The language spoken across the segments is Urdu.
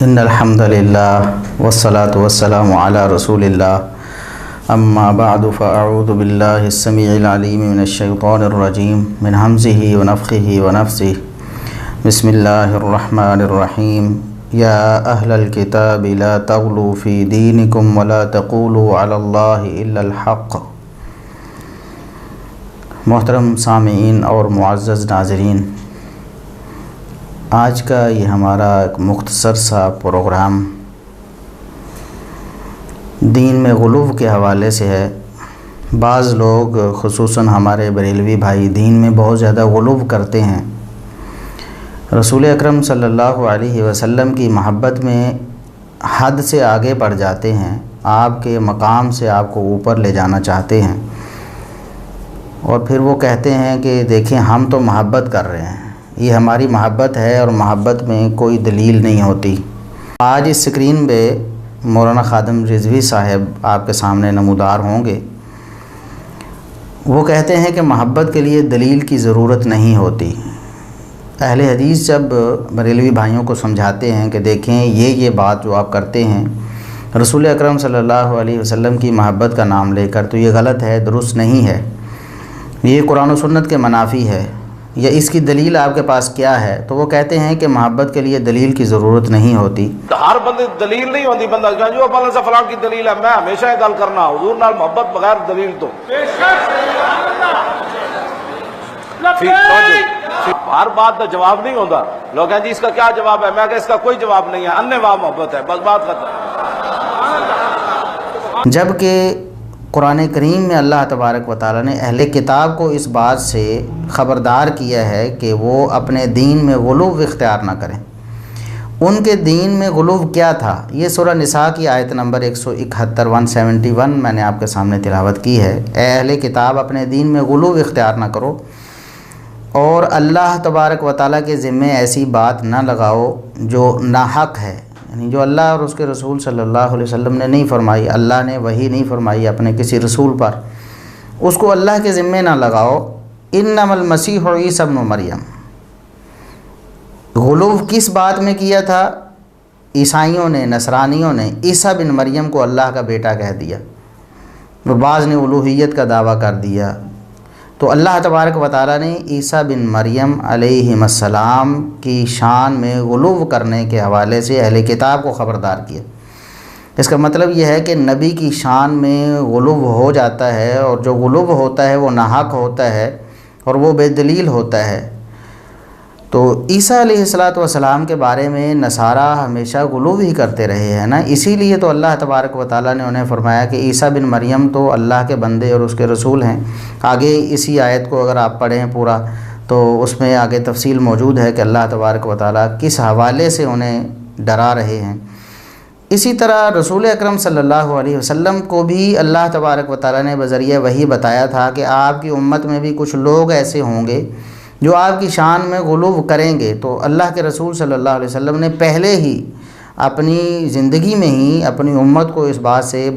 ان الحمد للہ والصلاة والسلام علی رسول اللہ اما بعد فاعوذ باللہ السمیع العلیم من الشیطان الرجیم من حمزہ ونفخہ ونفثہ بسم اللہ الرحمن الرحیم یا اہل الکتاب لا تغلوا فی دینکم ولا تقولوا علی اللہ الا الحق۔ محترم سامعین اور معزز ناظرین، آج کا یہ ہمارا ایک مختصر سا پروگرام دین میں غلو کے حوالے سے ہے۔ بعض لوگ خصوصاً ہمارے بریلوی بھائی دین میں بہت زیادہ غلو کرتے ہیں، رسول اکرم صلی اللہ علیہ وسلم کی محبت میں حد سے آگے بڑھ جاتے ہیں، آپ کے مقام سے آپ کو اوپر لے جانا چاہتے ہیں، اور پھر وہ کہتے ہیں کہ دیکھیں ہم تو محبت کر رہے ہیں، یہ ہماری محبت ہے اور محبت میں کوئی دلیل نہیں ہوتی۔ آج اس سکرین پہ مولانا خادم رضوی صاحب آپ کے سامنے نمودار ہوں گے۔ وہ کہتے ہیں کہ محبت کے لیے دلیل کی ضرورت نہیں ہوتی۔ اہل حدیث جب بریلوی بھائیوں کو سمجھاتے ہیں کہ دیکھیں یہ بات جو آپ کرتے ہیں رسول اکرم صلی اللہ علیہ وسلم کی محبت کا نام لے کر، تو یہ غلط ہے، درست نہیں ہے، یہ قرآن و سنت کے منافی ہے، یا اس کی دلیل آپ کے پاس کیا ہے؟ تو وہ کہتے ہیں کہ محبت کے لیے دلیل کی ضرورت نہیں ہوتی۔ ہر بندے دلیل نہیں ہوتی، بندہ جو فلاں سے فلاں کی دلیل ہے، میں ہمیشہ یہ گل کرنا حضور نال محبت بغیر دلیل تو ہر بات کا جواب نہیں ہوتا۔ لوگ کہیں جی اس کا کیا جواب ہے، میں کہ اس کا کوئی جواب نہیں ہے، اننے واہ محبت ہے، بس بات ختم۔ جبکہ قرآن کریم میں اللہ تبارک و تعالیٰ نے اہل کتاب کو اس بات سے خبردار کیا ہے کہ وہ اپنے دین میں غلو اختیار نہ کریں۔ ان کے دین میں غلو کیا تھا؟ یہ سورہ نساء کی آیت نمبر 171 میں نے آپ کے سامنے تلاوت کی ہے۔ اے اہل کتاب، اپنے دین میں غلو اختیار نہ کرو اور اللہ تبارک و تعالیٰ کے ذمے ایسی بات نہ لگاؤ جو ناحق ہے، یعنی جو اللہ اور اس کے رسول صلی اللہ علیہ وسلم نے نہیں فرمائی، اللہ نے وحی نہیں فرمائی اپنے کسی رسول پر، اس کو اللہ کے ذمے نہ لگاؤ۔ انما المسیح عیسی ابن مریم، غلو کس بات میں کیا تھا؟ عیسائیوں نے، نصرانیوں نے عیسی بن مریم کو اللہ کا بیٹا کہہ دیا، بعض نے الوہیت کا دعویٰ کر دیا۔ تو اللہ تبارک و تعالیٰ نے عیسی بن مریم علیہ السلام کی شان میں غلو کرنے کے حوالے سے اہل کتاب کو خبردار کیا۔ اس کا مطلب یہ ہے کہ نبی کی شان میں غلو ہو جاتا ہے، اور جو غلو ہوتا ہے وہ ناحق ہوتا ہے اور وہ بے دلیل ہوتا ہے۔ تو عیسیٰ علیہ السلام کے بارے میں نصارہ ہمیشہ غلو ہی کرتے رہے ہیں نا، اسی لیے تو اللہ تبارک و تعالیٰ نے انہیں فرمایا کہ عیسیٰ بن مریم تو اللہ کے بندے اور اس کے رسول ہیں۔ آگے اسی آیت کو اگر آپ پڑھیں پورا تو اس میں آگے تفصیل موجود ہے کہ اللہ تبارک و تعالیٰ کس حوالے سے انہیں ڈرا رہے ہیں۔ اسی طرح رسول اکرم صلی اللہ علیہ وسلم کو بھی اللہ تبارک و تعالیٰ نے بذریعہ وحی بتایا تھا کہ آپ کی امت میں بھی کچھ لوگ ایسے ہوں گے جو آپ کی شان میں غلو کریں گے۔ تو اللہ کے رسول صلی اللہ علیہ وسلم نے پہلے ہی اپنی زندگی میں ہی اپنی امت کو اس بات سے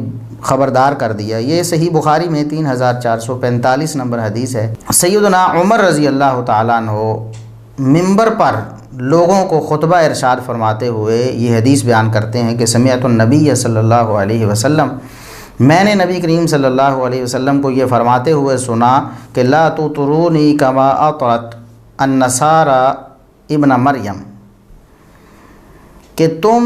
خبردار کر دیا۔ یہ صحیح بخاری میں 3445 نمبر حدیث ہے۔ سیدنا عمر رضی اللہ تعالیٰ عنہ منبر پر لوگوں کو خطبہ ارشاد فرماتے ہوئے یہ حدیث بیان کرتے ہیں کہ سمعت النبی صلی اللہ علیہ وسلم، میں نے نبی کریم صلی اللہ علیہ وسلم کو یہ فرماتے ہوئے سنا کہ لا تطرونی کما اطرت النصارى ابن مریم، کہ تم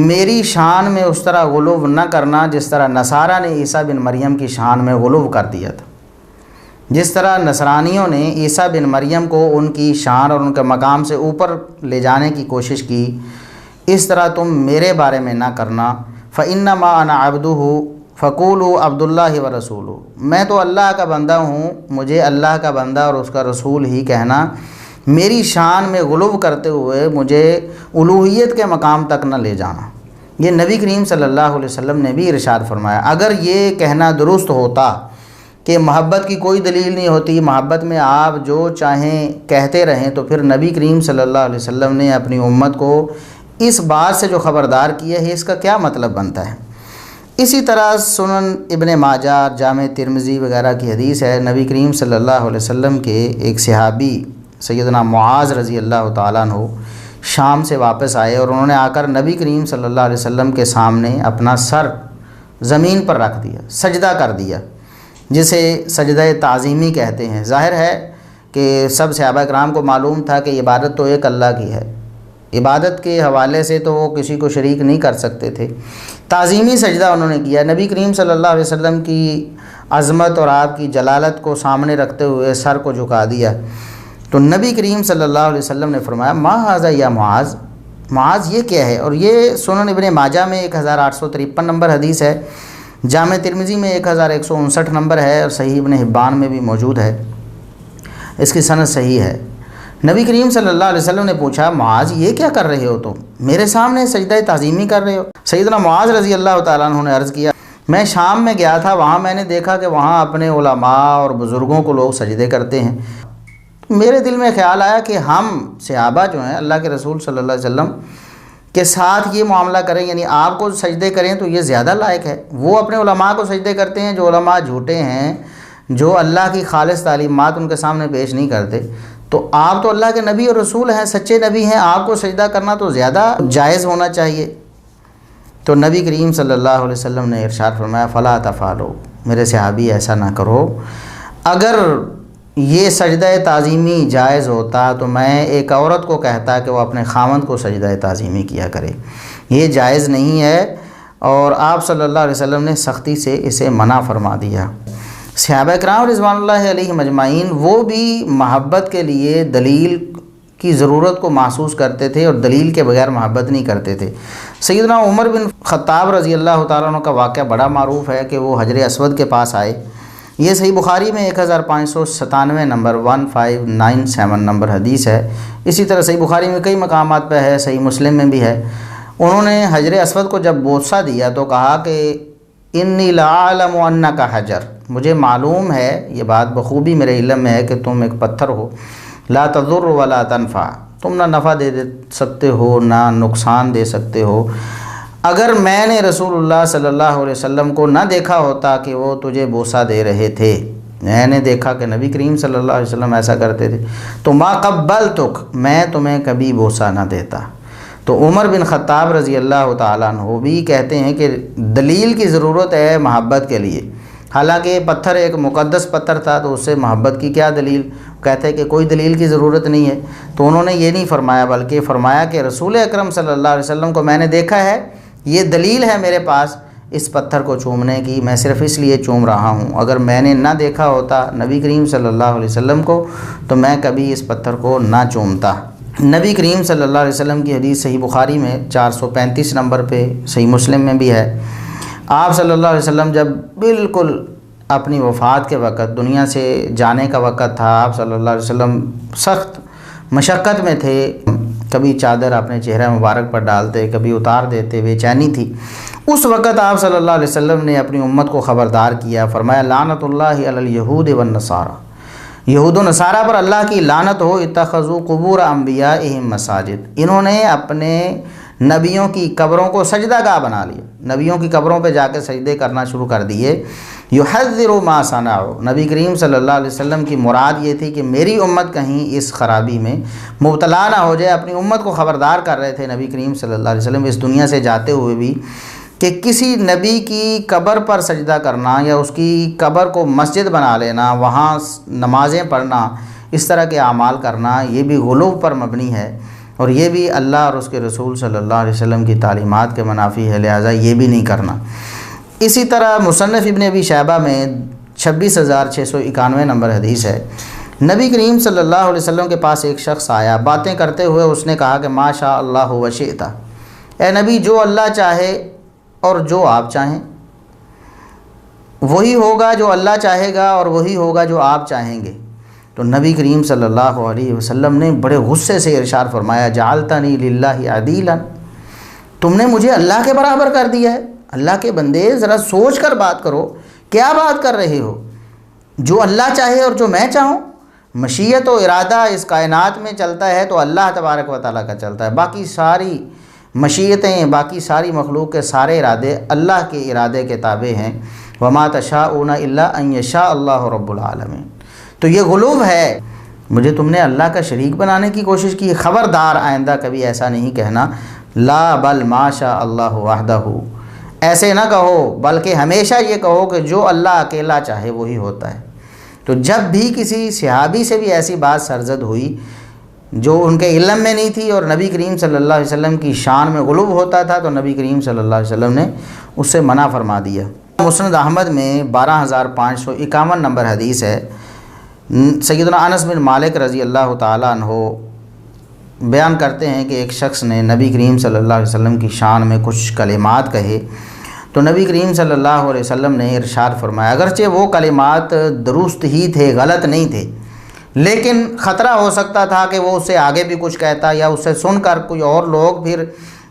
میری شان میں اس طرح غلو نہ کرنا جس طرح نصارہ نے عیسیٰ بن مریم کی شان میں غلو کر دیا تھا۔ جس طرح نصرانیوں نے عیسیٰ بن مریم کو ان کی شان اور ان کے مقام سے اوپر لے جانے کی کوشش کی، اس طرح تم میرے بارے میں نہ کرنا۔ فَإِنَّمَا أَنَا عَبْدُهُ فَقُولُوا عَبْدُ اللَّهِ وَرَسُولُهُ، میں تو اللہ کا بندہ ہوں، مجھے اللہ کا بندہ اور اس کا رسول ہی کہنا۔ میری شان میں غلو کرتے ہوئے مجھے الوہیت کے مقام تک نہ لے جانا۔ یہ نبی کریم صلی اللہ علیہ وسلم نے بھی ارشاد فرمایا۔ اگر یہ کہنا درست ہوتا کہ محبت کی کوئی دلیل نہیں ہوتی، محبت میں آپ جو چاہیں کہتے رہیں، تو پھر نبی کریم صلی اللہ علیہ وسلم نے اپنی امت کو اس بات سے جو خبردار کیا ہے، اس کا کیا مطلب بنتا ہے؟ اسی طرح سنن ابن ماجہ، جامع ترمذی وغیرہ کی حدیث ہے، نبی کریم صلی اللہ علیہ وسلم کے ایک صحابی سیدنا معاذ رضی اللہ تعالیٰ عنہ شام سے واپس آئے اور انہوں نے آ کر نبی کریم صلی اللہ علیہ وسلم کے سامنے اپنا سر زمین پر رکھ دیا، سجدہ کر دیا، جسے سجدہ تعظیمی کہتے ہیں۔ ظاہر ہے کہ سب صحابہ کرام کو معلوم تھا کہ عبادت تو ایک اللہ کی ہے، عبادت کے حوالے سے تو وہ کسی کو شریک نہیں کر سکتے تھے۔ تعظیمی سجدہ انہوں نے کیا، نبی کریم صلی اللہ علیہ وسلم کی عظمت اور آپ کی جلالت کو سامنے رکھتے ہوئے سر کو جھکا دیا۔ تو نبی کریم صلی اللہ علیہ وسلم نے فرمایا ما ھذا یا معاذ، معاذ یہ کیا ہے؟ اور یہ سنن ابن ماجہ میں 1853 نمبر حدیث ہے، جامع ترمذی میں 1159 نمبر ہے، اور صحیح ابن حبان میں بھی موجود ہے، اس کی سند صحیح ہے۔ نبی کریم صلی اللہ علیہ وسلم نے پوچھا معاذ یہ کیا کر رہے ہو تم؟ میرے سامنے سجدہ تعظیمی کر رہے ہو؟ سیدنا معاذ رضی اللہ تعالیٰ عنہ نے عرض کیا میں شام میں گیا تھا، وہاں میں نے دیکھا کہ وہاں اپنے علماء اور بزرگوں کو لوگ سجدے کرتے ہیں۔ میرے دل میں خیال آیا کہ ہم صحابہ جو ہیں اللہ کے رسول صلی اللہ علیہ وسلم کے ساتھ یہ معاملہ کریں، یعنی آپ کو سجدے کریں تو یہ زیادہ لائق ہے۔ وہ اپنے علماء کو سجدے کرتے ہیں جو علماء جھوٹے ہیں، جو اللہ کی خالص تعلیمات ان کے سامنے پیش نہیں کرتے، تو آپ تو اللہ کے نبی اور رسول ہیں، سچے نبی ہیں، آپ کو سجدہ کرنا تو زیادہ جائز ہونا چاہیے۔ تو نبی کریم صلی اللہ علیہ وسلم نے ارشاد فرمایا فلا تفعلوا، میرے صحابی ایسا نہ کرو، اگر یہ سجدہ تعظیمی جائز ہوتا تو میں ایک عورت کو کہتا کہ وہ اپنے خاوند کو سجدہ تعظیمی کیا کرے، یہ جائز نہیں ہے، اور آپ صلی اللہ علیہ وسلم نے سختی سے اسے منع فرما دیا۔ صحابہ کرام رضوان اللہ علیہم اجمعین وہ بھی محبت کے لیے دلیل کی ضرورت کو محسوس کرتے تھے اور دلیل کے بغیر محبت نہیں کرتے تھے۔ سیدنا عمر بن خطاب رضی اللہ تعالیٰ عنہ کا واقعہ بڑا معروف ہے کہ وہ حجر اسود کے پاس آئے، یہ صحیح بخاری میں 1597 نمبر 1597 نمبر حدیث ہے، اسی طرح صحیح بخاری میں کئی مقامات پہ ہے، صحیح مسلم میں بھی ہے۔ انہوں نے حجر اسود کو جب بوسہ دیا تو کہا کہ انی لعالم انک حجر، مجھے معلوم ہے، یہ بات بخوبی میرے علم میں ہے کہ تم ایک پتھر ہو، لا تضر ولا تنفع، تم نہ نفع دے سکتے ہو نہ نقصان دے سکتے ہو۔ اگر میں نے رسول اللہ صلی اللہ علیہ وسلم کو نہ دیکھا ہوتا کہ وہ تجھے بوسہ دے رہے تھے، میں نے دیکھا کہ نبی کریم صلی اللہ علیہ وسلم ایسا کرتے تھے، تو ما قبلتک، میں تمہیں کبھی بوسہ نہ دیتا۔ تو عمر بن خطاب رضی اللہ تعالیٰ عنہ بھی کہتے ہیں کہ دلیل کی ضرورت ہے محبت کے لیے، حالانکہ پتھر ایک مقدس پتھر تھا تو اس سے محبت کی کیا دلیل؟ کہتے ہیں کہ کوئی دلیل کی ضرورت نہیں ہے۔ تو انہوں نے یہ نہیں فرمایا بلکہ فرمایا کہ رسول اکرم صلی اللہ علیہ وسلم کو میں نے دیکھا ہے، یہ دلیل ہے میرے پاس اس پتھر کو چومنے کی، میں صرف اس لیے چوم رہا ہوں، اگر میں نے نہ دیکھا ہوتا نبی کریم صلی اللہ علیہ وسلم کو تو میں کبھی اس پتھر کو نہ چومتا۔ نبی کریم صلی اللہ علیہ وسلم کی حدیث صحیح بخاری میں 435 نمبر پہ، صحیح مسلم میں بھی ہے، آپ صلی اللہ علیہ وسلم جب بالکل اپنی وفات کے وقت دنیا سے جانے کا وقت تھا، آپ صلی اللہ علیہ وسلم سخت مشقت میں تھے، کبھی چادر اپنے چہرہ مبارک پر ڈالتے، کبھی اتار دیتے، بے چینی تھی۔ اس وقت آپ صلی اللہ علیہ وسلم نے اپنی امت کو خبردار کیا، فرمایا لعنت اللہ علی الیہود والنصارى، یہود و نصارہ پر اللہ کی لعنت ہو، اتخذوا قبور انبیائہم مساجد، انہوں نے اپنے نبیوں کی قبروں کو سجدہ گاہ بنا لیا، نبیوں کی قبروں پہ جا کے سجدے کرنا شروع کر دیے۔ یحذر ما صنعوا، نبی کریم صلی اللہ علیہ وسلم کی مراد یہ تھی کہ میری امت کہیں اس خرابی میں مبتلا نہ ہو جائے، اپنی امت کو خبردار کر رہے تھے نبی کریم صلی اللہ علیہ وسلم اس دنیا سے جاتے ہوئے بھی، کہ کسی نبی کی قبر پر سجدہ کرنا یا اس کی قبر کو مسجد بنا لینا، وہاں نمازیں پڑھنا، اس طرح کے اعمال کرنا، یہ بھی غلو پر مبنی ہے، اور یہ بھی اللہ اور اس کے رسول صلی اللہ علیہ وسلم کی تعلیمات کے منافی ہے، لہٰذا یہ بھی نہیں کرنا۔ اسی طرح مصنف ابن ابی شیبہ میں 26691 نمبر حدیث ہے، نبی کریم صلی اللہ علیہ وسلم کے پاس ایک شخص آیا، باتیں کرتے ہوئے اس نے کہا کہ ما شاء اللہ و شئت، اے نبی جو اللہ چاہے اور جو آپ چاہیں وہی ہوگا، جو اللہ چاہے گا اور وہی ہوگا جو آپ چاہیں گے۔ تو نبی کریم صلی اللہ علیہ وسلم نے بڑے غصے سے ارشاد فرمایا جعلتنی للہ عدیلا، تم نے مجھے اللہ کے برابر کر دیا ہے۔ اللہ کے بندے ذرا سوچ کر بات کرو، کیا بات کر رہے ہو؟ جو اللہ چاہے اور جو میں چاہوں، مشیت و ارادہ اس کائنات میں چلتا ہے تو اللہ تبارک و تعالیٰ کا چلتا ہے، باقی ساری مشیتیں، باقی ساری مخلوق کے سارے ارادے اللہ کے ارادے کے تابع ہیں۔ وما تشاءون الا ان یشاء اللہ رب العالمین۔ تو یہ غلو ہے، مجھے تم نے اللہ کا شریک بنانے کی کوشش کی، خبردار آئندہ کبھی ایسا نہیں کہنا، لا بل ما شاء اللہ وحدہ، ایسے نہ کہو بلکہ ہمیشہ یہ کہو کہ جو اللہ اکیلا چاہے وہی ہوتا ہے۔ تو جب بھی کسی صحابی سے بھی ایسی بات سرزد ہوئی جو ان کے علم میں نہیں تھی اور نبی کریم صلی اللہ علیہ وسلم کی شان میں غلو ہوتا تھا، تو نبی کریم صلی اللہ علیہ وسلم نے اس سے منع فرما دیا۔ مسند احمد میں 12551 نمبر حدیث ہے، سیدنا انس بن مالک رضی اللہ تعالیٰ عنہ بیان کرتے ہیں کہ ایک شخص نے نبی کریم صلی اللہ علیہ وسلم کی شان میں کچھ کلمات کہے، تو نبی کریم صلی اللہ علیہ وسلم نے ارشاد فرمایا، اگرچہ وہ کلمات درست ہی تھے، غلط نہیں تھے، لیکن خطرہ ہو سکتا تھا کہ وہ اس سے آگے بھی کچھ کہتا، یا اس سے سن کر کوئی اور لوگ پھر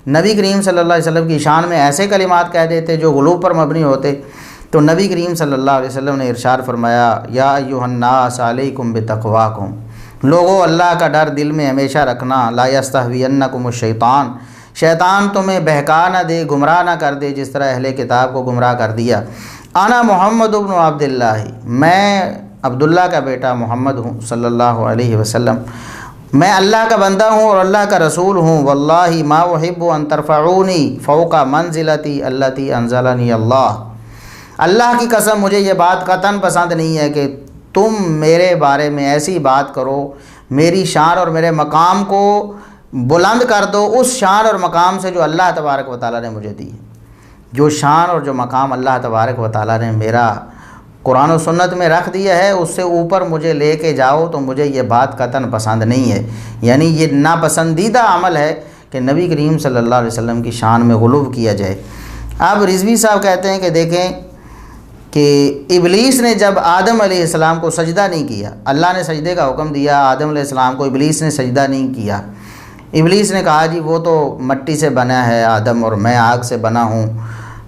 نبی کریم صلی اللہ علیہ وسلم کی شان میں ایسے کلمات کہہ دیتے جو غلو پر مبنی ہوتے۔ تو نبی کریم صلی اللہ علیہ وسلم نے ارشاد فرمایا، یا ایھا الناس علیکم بتقواکم، لوگو اللہ کا ڈر دل میں ہمیشہ رکھنا، لا یستہوینکم الشیطان، شیطان تمہیں بہکا نہ دے، گمراہ نہ کر دے جس طرح اہل کتاب کو گمراہ کر دیا۔ انا محمد بن عبداللہ، میں عبداللہ کا بیٹا محمد ہوں صلی اللہ علیہ وسلم، میں اللہ کا بندہ ہوں اور اللہ کا رسول ہوں، واللہ ما احب ان ترفعونی فوق منزلتی التی انزلنی اللہ، اللہ کی قسم مجھے یہ بات قطعاً پسند نہیں ہے کہ تم میرے بارے میں ایسی بات کرو، میری شان اور میرے مقام کو بلند کر دو اس شان اور مقام سے جو اللہ تبارک و تعالیٰ نے مجھے دی ہے۔ جو شان اور جو مقام اللہ تبارک و تعالیٰ نے میرا قرآن و سنت میں رکھ دیا ہے، اس سے اوپر مجھے لے کے جاؤ تو مجھے یہ بات قطعاً پسند نہیں ہے۔ یعنی یہ ناپسندیدہ عمل ہے کہ نبی کریم صلی اللہ علیہ وسلم کی شان میں غلو کیا جائے۔ اب رضوی صاحب کہتے ہیں کہ دیکھیں کہ ابلیس نے جب آدم علیہ السلام کو سجدہ نہیں کیا، اللہ نے سجدے کا حکم دیا آدم علیہ السلام کو، ابلیس نے سجدہ نہیں کیا۔ ابلیس نے کہا جی وہ تو مٹی سے بنا ہے آدم اور میں آگ سے بنا ہوں،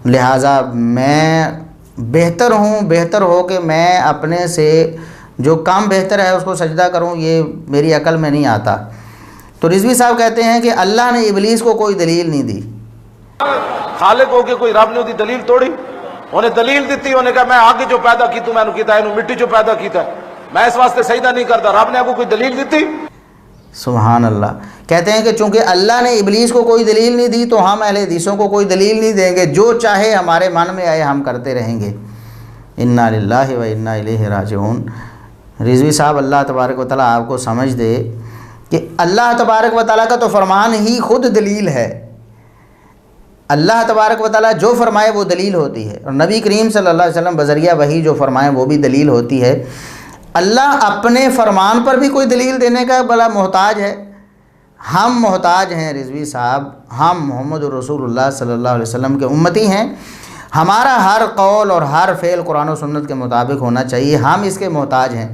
لہٰذا میں بہتر ہوں، بہتر ہو کہ میں اپنے سے جو کام بہتر ہے اس کو سجدہ کروں، یہ میری عقل میں نہیں آتا۔ تو رضوی صاحب کہتے ہیں کہ اللہ نے ابلیس کو کوئی دلیل نہیں دی۔ خالق ہو کے کوئی رب نے وہ دلیل توڑی، انہیں دلیل دیتی، انہیں کہا میں آگے جو پیدا کی تو میں نے کیتا ہے، انہوں مٹی جو پیدا کیتا ہے میں اس واسطے سجدہ نہیں کرتا، رب نے آپ کو کوئی دلیل دیتی؟ سبحان اللہ۔ کہتے ہیں کہ چونکہ اللہ نے ابلیس کو کوئی دلیل نہیں دی تو ہم اہل حدیثوں کو کوئی دلیل نہیں دیں گے، جو چاہے ہمارے من میں آئے ہم کرتے رہیں گے۔ انا للہ و انا الیہ راجعون۔ رضوی صاحب اللہ تبارک و تعالیٰ آپ کو سمجھ دے کہ اللہ تبارک و تعالیٰ کا تو فرمان ہی خود دلیل ہے، اللہ تبارک و تعالیٰ جو فرمائے وہ دلیل ہوتی ہے، اور نبی کریم صلی اللہ علیہ وسلم بذریعہ وحی جو فرمائے وہ بھی دلیل ہوتی ہے۔ اللہ اپنے فرمان پر بھی کوئی دلیل دینے کا بڑا محتاج ہے؟ ہم محتاج ہیں رضوی صاحب، ہم محمد رسول اللہ صلی اللہ علیہ وسلم کے امتی ہیں، ہمارا ہر قول اور ہر فعل قرآن و سنت کے مطابق ہونا چاہیے، ہم اس کے محتاج ہیں۔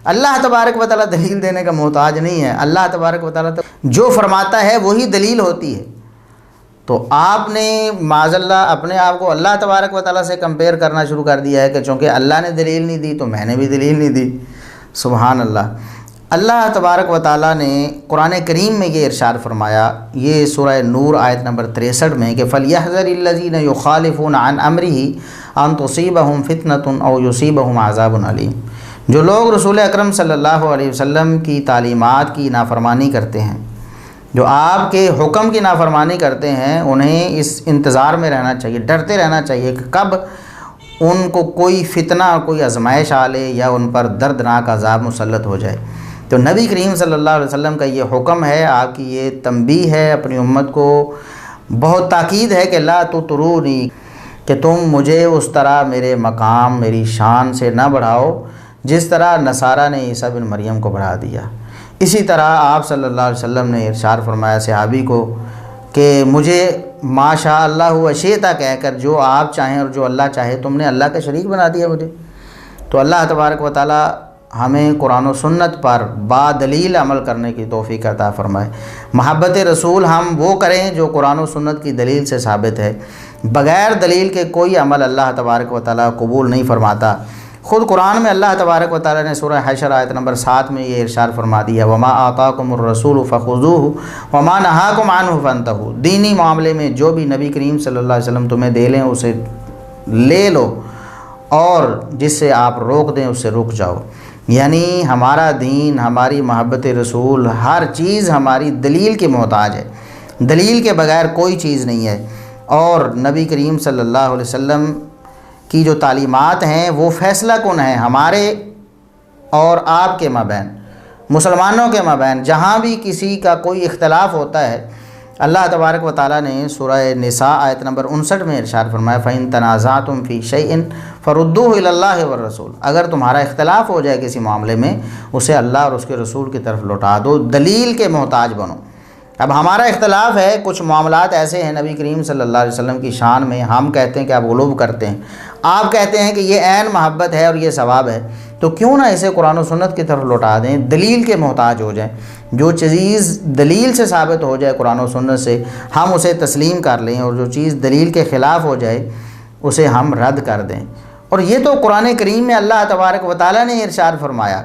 اللہ تبارک و تعالیٰ دلیل دینے کا محتاج نہیں ہے، اللہ تبارک و تعالیٰ جو فرماتا ہے وہی دلیل ہوتی ہے۔ تو آپ نے معاذ اللہ اپنے آپ کو اللہ تبارک و تعالیٰ سے کمپیئر کرنا شروع کر دیا ہے کہ چونکہ اللہ نے دلیل نہیں دی تو میں نے بھی دلیل نہیں دی۔ سبحان اللہ۔ اللہ تبارک و تعالیٰ نے قرآن کریم میں یہ ارشاد فرمایا، یہ سورہ نور آیت نمبر 63 میں کہ فَلْيَحْذَرِ الَّذِينَ يُخَالِفُونَ عَنْ أَمْرِهِ أَن تُصِيبَهُمْ فِتْنَةٌ أَوْ يُصِيبَهُمْ عَذَابٌ أَلِيمٌ۔ جو لوگ رسول اکرم صلی اللہ علیہ وسلم کی تعلیمات کی نافرمانی کرتے ہیں، جو آپ کے حکم کی نافرمانی کرتے ہیں، انہیں اس انتظار میں رہنا چاہیے، ڈرتے رہنا چاہیے کہ کب ان کو کوئی فتنہ اور کوئی آزمائش آ لے یا ان پر دردناک عذاب مسلط ہو جائے۔ تو نبی کریم صلی اللہ علیہ وسلم کا یہ حکم ہے، آپ کی یہ تنبیہ ہے اپنی امت کو، بہت تاکید ہے کہ لا تطرونی، کہ تم مجھے اس طرح میرے مقام میری شان سے نہ بڑھاؤ جس طرح نصارہ نے عیسیٰ بن مریم کو بڑھا دیا۔ اسی طرح آپ صلی اللہ علیہ وسلم نے ارشاد فرمایا صحابی کو کہ مجھے ما شاء اللہ و شئت کہہ کر جو آپ چاہیں اور جو اللہ چاہے، تم نے اللہ کا شریک بنا دیا مجھے۔ تو اللہ تبارک و تعالیٰ ہمیں قرآن و سنت پر با دلیل عمل کرنے کی توفیق عطا فرمائے۔ محبت رسول ہم وہ کریں جو قرآن و سنت کی دلیل سے ثابت ہے، بغیر دلیل کے کوئی عمل اللہ تبارک و تعالیٰ قبول نہیں فرماتا۔ خود قرآن میں اللہ تبارک و تعالیٰ نے سورہ حشر آیت نمبر 7 میں یہ ارشاد فرما دیا، وما آتاکم الرسول فخذوہ وما نہاکم عنہ فانتہوا۔ دینی معاملے میں جو بھی نبی کریم صلی اللہ علیہ وسلم تمہیں دے لیں اسے لے لو، اور جس سے آپ روک دیں اس سے رک جاؤ۔ یعنی ہمارا دین، ہماری محبت رسول، ہر چیز ہماری دلیل کی محتاج ہے، دلیل کے بغیر کوئی چیز نہیں ہے۔ اور نبی کریم صلی اللہ علیہ وسلم کی جو تعلیمات ہیں وہ فیصلہ کن ہیں ہمارے اور آپ کے مابین، مسلمانوں کے مابین۔ جہاں بھی کسی کا کوئی اختلاف ہوتا ہے، اللہ تبارک و تعالیٰ نے سورہ نساء آیت نمبر 59 میں ارشاد فرمایا فَإِن تَنَازَعْتُمْ فِي شَيْءٍ فَرُدُّوهُ إِلَى اللَّهِ وَالرَّسُولِ، اگر تمہارا اختلاف ہو جائے کسی معاملے میں، اسے اللہ اور اس کے رسول کی طرف لوٹا دو، دلیل کے محتاج بنو۔ اب ہمارا اختلاف ہے، کچھ معاملات ایسے ہیں نبی کریم صلی اللہ علیہ وسلم کی شان میں، ہم کہتے ہیں کہ آپ غلو کرتے ہیں، آپ کہتے ہیں کہ یہ عین محبت ہے اور یہ ثواب ہے، تو کیوں نہ اسے قرآن و سنت کی طرف لوٹا دیں، دلیل کے محتاج ہو جائیں۔ جو چیز دلیل سے ثابت ہو جائے قرآن و سنت سے، ہم اسے تسلیم کر لیں، اور جو چیز دلیل کے خلاف ہو جائے اسے ہم رد کر دیں۔ اور یہ تو قرآن کریم میں اللہ تبارک و تعالیٰ نے ارشاد فرمایا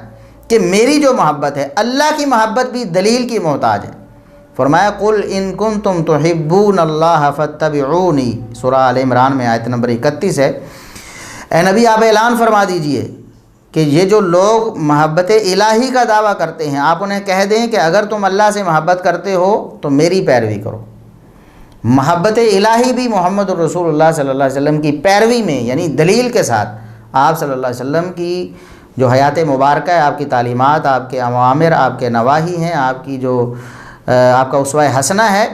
کہ میری جو محبت ہے، اللہ کی محبت بھی دلیل کی محتاج ہے۔ فرمایا قُلْ إِن كُنتُمْ تُحِبُّونَ اللَّهَ فَاتَّبِعُونِي، سورہ آل عمران میں آیت نمبر 31 ہے۔ اے نبی آپ اعلان فرما دیجئے کہ یہ جو لوگ محبت الہی کا دعویٰ کرتے ہیں، آپ انہیں کہہ دیں کہ اگر تم اللہ سے محبت کرتے ہو تو میری پیروی کرو۔ محبت الہی بھی محمد الرسول اللہ صلی اللہ علیہ وسلم کی پیروی میں، یعنی دلیل کے ساتھ، آپ صلی اللہ علیہ وسلم کی جو حیات مبارکہ ہے، آپ کی تعلیمات، آپ کے اوامر، آپ کے نواہی ہیں، آپ کی جو آپ کا اسوہ حسنہ ہے،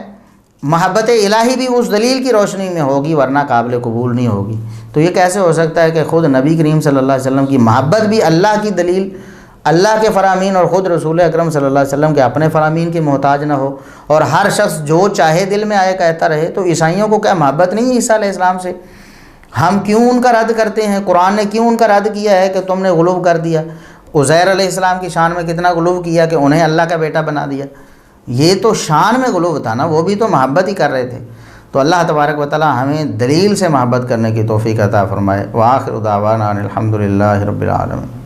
محبت الہی بھی اس دلیل کی روشنی میں ہوگی، ورنہ قابل قبول نہیں ہوگی۔ تو یہ کیسے ہو سکتا ہے کہ خود نبی کریم صلی اللہ علیہ وسلم کی محبت بھی اللہ کی دلیل، اللہ کے فرامین، اور خود رسول اکرم صلی اللہ علیہ وسلم کے اپنے فرامین کی محتاج نہ ہو، اور ہر شخص جو چاہے دل میں آئے کہتا رہے؟ تو عیسائیوں کو کیا محبت نہیں ہے عیسیٰ علیہ السلام سے؟ ہم کیوں ان کا رد کرتے ہیں؟ قرآن نے کیوں ان کا رد کیا ہے کہ تم نے غلو کر دیا؟ عزیر علیہ السلام کی شان میں کتنا غلو کیا کہ انہیں اللہ کا بیٹا بنا دیا۔ یہ تو شان میں غلو تھا نا، وہ بھی تو محبت ہی کر رہے تھے۔ تو اللہ تبارک و تعالی ہمیں دلیل سے محبت کرنے کی توفیق عطا فرمائے۔ وآخر دعوانا ان الحمد للہ رب العالمین۔